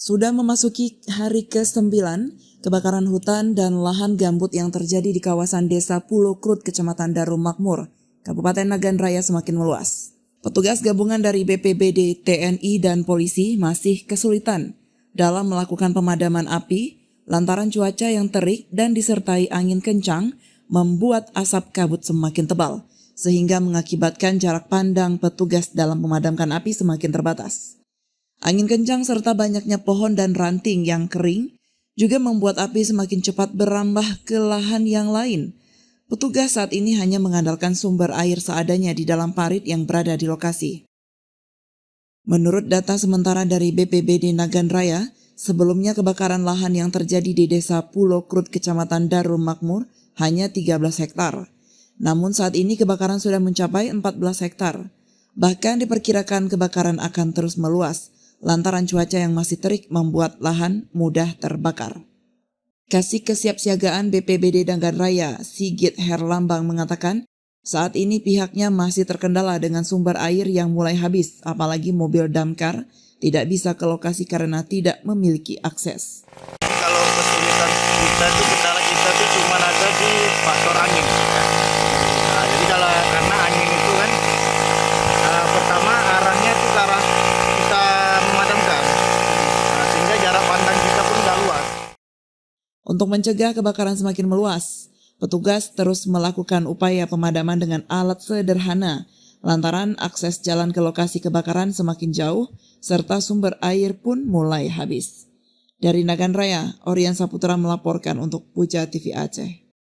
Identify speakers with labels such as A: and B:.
A: Sudah memasuki hari ke-9, kebakaran hutan dan lahan gambut yang terjadi di kawasan Desa Pulau Krut, Kecamatan Darul Makmur, Kabupaten Nagan Raya semakin meluas. Petugas gabungan dari BPBD, TNI, dan polisi masih kesulitan dalam melakukan pemadaman api lantaran cuaca yang terik dan disertai angin kencang membuat asap kabut semakin tebal, sehingga mengakibatkan jarak pandang petugas dalam memadamkan api semakin terbatas. Angin kencang serta banyaknya pohon dan ranting yang kering juga membuat api semakin cepat berambah ke lahan yang lain. Petugas saat ini hanya mengandalkan sumber air seadanya di dalam parit yang berada di lokasi. Menurut data sementara dari BPBD Nagan Raya, sebelumnya kebakaran lahan yang terjadi di Desa Pulau Krut, Kecamatan Darul Makmur hanya 13 hektar. Namun saat ini kebakaran sudah mencapai 14 hektar. Bahkan diperkirakan kebakaran akan terus meluas lantaran cuaca yang masih terik membuat lahan mudah terbakar. Kasih Kesiapsiagaan BPBD Nagan Raya, Sigit Herlambang mengatakan, saat ini pihaknya masih terkendala dengan sumber air yang mulai habis, apalagi mobil damkar tidak bisa ke lokasi karena tidak memiliki akses.
B: Kalau kesulitan kita tuh kendala kita tuh cuma ada di faktor angin. Nah, jadi karena angin itu kan pertama arahnya itu ke arah kita memadamkan, sehingga jarak pandang kita pun udah luas.
A: Untuk mencegah kebakaran semakin meluas, petugas terus melakukan upaya pemadaman dengan alat sederhana, lantaran akses jalan ke lokasi kebakaran semakin jauh, serta sumber air pun mulai habis. Dari Nagan Raya, Orian Saputra melaporkan untuk Puja TV Aceh.